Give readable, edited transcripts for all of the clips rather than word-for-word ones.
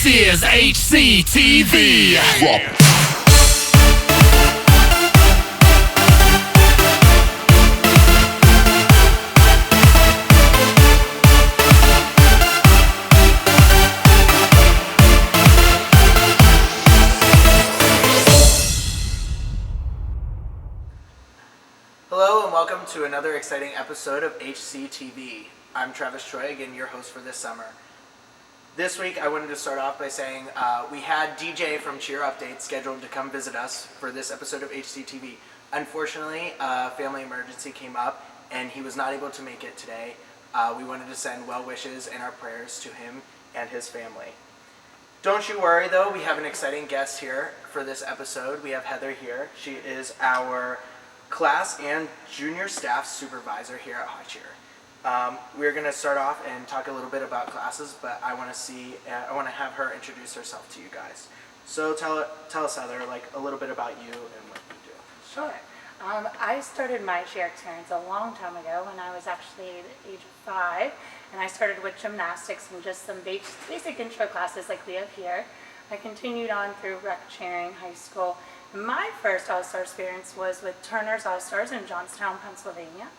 This is HCTV. Hello and welcome to another exciting episode of HCTV. I'm Travis Troy, again your host for this summer. This week I wanted to start off by saying we had DJ from Cheer Update scheduled to come visit us for this episode of HCTV. Unfortunately, a family emergency came up and he was not able to make it today. We wanted to send well wishes and our prayers to him and his family. Don't you worry though, we have an exciting guest here for this episode. We have Heather here. She is our class and junior staff supervisor here at HotCheer. We're going to start off and talk a little bit about classes, but I want to have her introduce herself to you guys. So tell us, Heather, like a little bit about you and what you do. Sure. I started my cheer experience a long time ago when I was actually the age of 5, and I started with gymnastics and just some basic intro classes like we have here. I continued on through rec cheering, high school. My first All-Star experience was with Turner's All-Stars in Johnstown, Pennsylvania.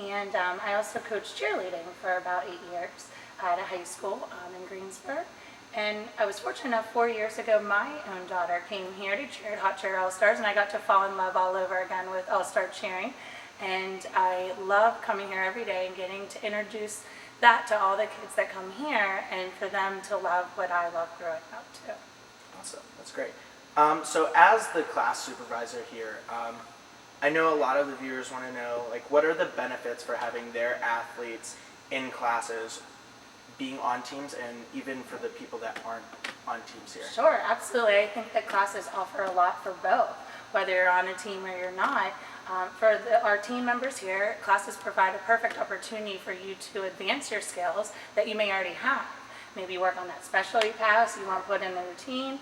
And I also coached cheerleading for about 8 years at a high school in Greensburg. And I was fortunate enough 4 years ago, my own daughter came here to cheer at HotCheer All-Stars, and I got to fall in love all over again with All-Star cheering. And I love coming here every day and getting to introduce that to all the kids that come here and for them to love what I love growing up too. Awesome, that's great. So as the class supervisor here, I know a lot of the viewers want to know, like, what are the benefits for having their athletes in classes, being on teams, and even for the people that aren't on teams here? Sure, absolutely. I think that classes offer a lot for both, whether you're on a team or you're not. For our team members here, classes provide a perfect opportunity for you to advance your skills that you may already have. Maybe work on that specialty pass you want to put in the routine.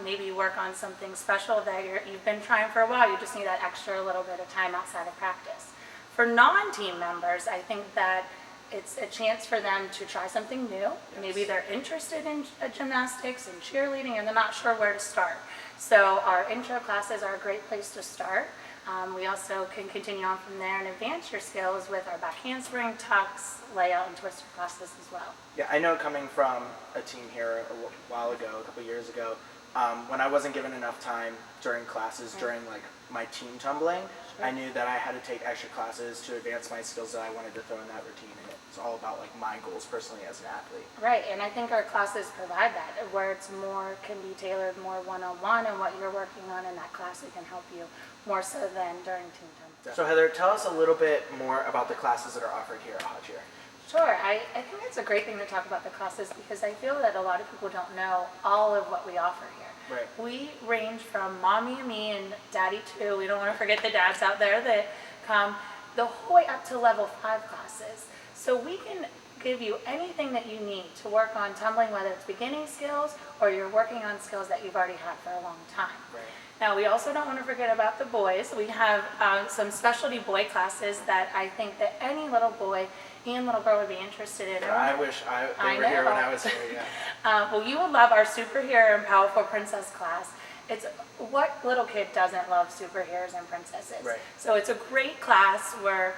Maybe work on something special that you've been trying for a while. You just need that extra little bit of time outside of practice. For non-team members, I think that it's a chance for them to try something new. Yes. Maybe they're interested in gymnastics and cheerleading and they're not sure where to start. So our intro classes are a great place to start. We also can continue on from there and advance your skills with our back handspring, tucks, layout, and twister classes as well. Yeah, I know coming from a team here a while ago, a couple years ago, when I wasn't given enough time during classes, during like my team tumbling, I knew that I had to take extra classes to advance my skills that I wanted to throw in that routine. And it's all about like my goals personally as an athlete. Right, and I think our classes provide that, where it's more, can be tailored more one-on-one, and what you're working on in that class, it can help you more so than during team tumbling. So Heather, tell us a little bit more about the classes that are offered here at HotCheer. Sure, I think it's a great thing to talk about the classes because I feel that a lot of people don't know all of what we offer here. Right. We range from mommy and me and daddy too. We don't want to forget the dads out there that come the whole way up to level 5 classes. So we can give you anything that you need to work on tumbling, whether it's beginning skills or you're working on skills that you've already had for a long time. Right. Now, we also don't want to forget about the boys. We have some specialty boy classes that I think that any little boy and little girl would be interested in. I wish they were here when I was here, yeah. Well, you will love our Superhero and Powerful Princess class. It's what little kid doesn't love superheroes and princesses? Right. So it's a great class where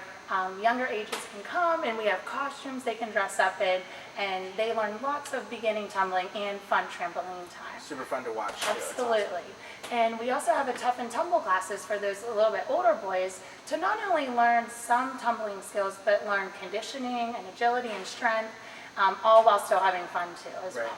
younger ages can come and we have costumes they can dress up in, and they learn lots of beginning tumbling and fun trampoline time. Super fun to watch. Absolutely. Awesome. And we also have a tough and tumble classes for those a little bit older boys to not only learn some tumbling skills, but learn conditioning and agility and strength, all while still having fun too as well.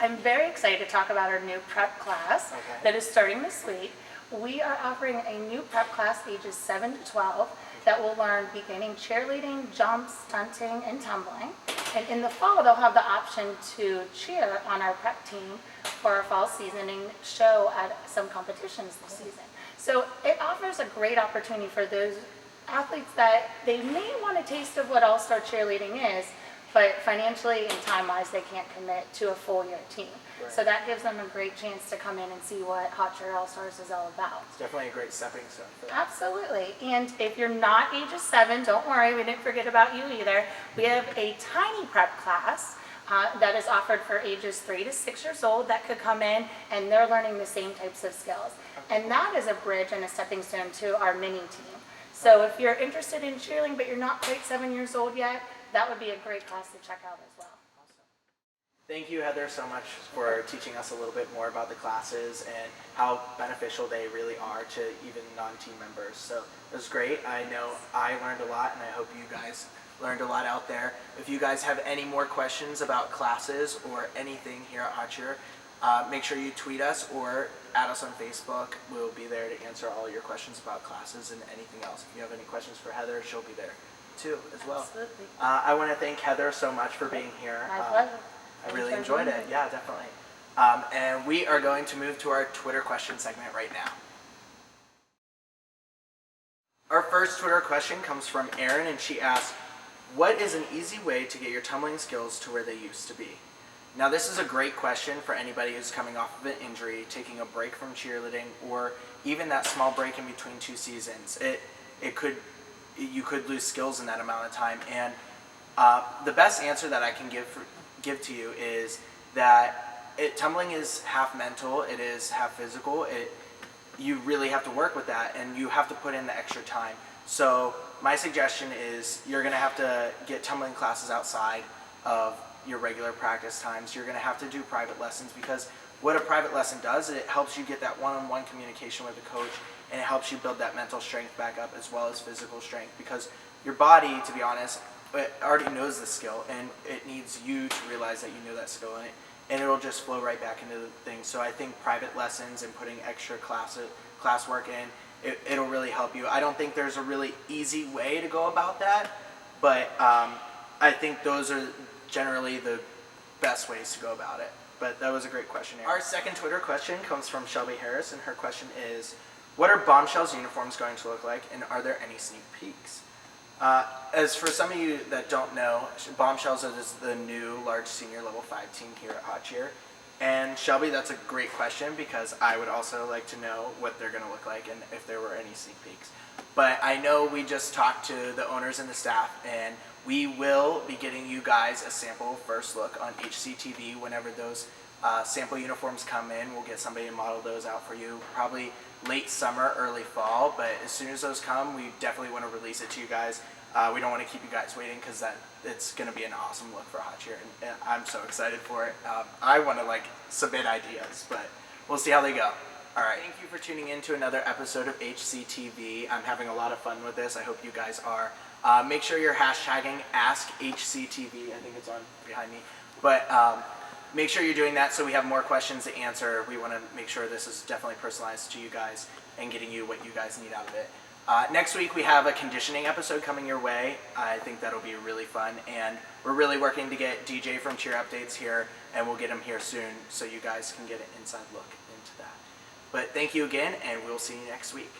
I'm very excited to talk about our new prep class that is starting this week. We are offering a new prep class ages 7 to 12 that will learn beginning cheerleading, jumps, stunting, and tumbling. And in the fall, they'll have the option to cheer on our prep team for our fall season and show at some competitions this season. So it offers a great opportunity for those athletes that they may want a taste of what all-star cheerleading is, but financially and time-wise, they can't commit to a full-year team. Right. So that gives them a great chance to come in and see what HotCheer All-Stars is all about. It's definitely a great stepping stone for that. Absolutely. And if you're not ages 7, don't worry, we didn't forget about you either. We have a tiny prep class that is offered for ages 3 to 6 years old that could come in and they're learning the same types of skills. And that is a bridge and a stepping stone to our mini team. So if you're interested in cheerleading but you're not quite 7 years old yet, that would be a great class to check out as well. Thank you, Heather, so much for teaching us a little bit more about the classes and how beneficial they really are to even non-team members. So it was great. I know I learned a lot, and I hope you guys learned a lot out there. If you guys have any more questions about classes or anything here at HotCheer, make sure you tweet us or add us on Facebook. We'll be there to answer all your questions about classes and anything else. If you have any questions for Heather, she'll be there too as well. Absolutely. I want to thank Heather so much for being here. My pleasure. I really enjoyed it. Yeah, definitely. And we are going to move to our Twitter question segment right now. Our first Twitter question comes from Erin, and she asks, what is an easy way to get your tumbling skills to where they used to be? Now, this is a great question for anybody who's coming off of an injury, taking a break from cheerleading, or even that small break in between 2 seasons. You could lose skills in that amount of time. And the best answer that I can give to you is that tumbling is half mental, it is half physical. You really have to work with that, and you have to put in the extra time. So my suggestion is you're going to have to get tumbling classes outside of your regular practice times. You're going to have to do private lessons, because what a private lesson does, it helps you get that one-on-one communication with the coach, and it helps you build that mental strength back up as well as physical strength, because your body, to be honest, it already knows the skill, and it needs you to realize that you know that skill, and it'll just flow right back into the thing. So I think private lessons and putting extra classwork in, it'll really help you. I don't think there's a really easy way to go about that, but I think those are generally the best ways to go about it. But that was a great question. Our second Twitter question comes from Shelby Harris, and her question is, what are Bombshell's uniforms going to look like, and are there any sneak peeks? As for some of you that don't know, Bombshells is the new large senior level 5 team here at HotCheer. And Shelby, that's a great question, because I would also like to know what they're going to look like and if there were any sneak peeks. But I know we just talked to the owners and the staff, and we will be getting you guys a sample first look on HCTV whenever those sample uniforms come in. We'll get somebody to model those out for you, probably late summer, early fall. But as soon as those come, we definitely want to release it to you guys. We don't want to keep you guys waiting, because it's going to be an awesome look for HotCheer, and I'm so excited for it. I want to submit ideas, but we'll see how they go. All right, thank you for tuning in to another episode of HCTV. I'm having a lot of fun with this. I hope you guys are. Make sure you're hashtagging AskHCTV. I think it's on behind me. But make sure you're doing that so we have more questions to answer. We want to make sure this is definitely personalized to you guys and getting you what you guys need out of it. Next week we have a conditioning episode coming your way. I think that'll be really fun, and we're really working to get DJ from Cheer Updates here, and we'll get him here soon so you guys can get an inside look into that. But thank you again, and we'll see you next week.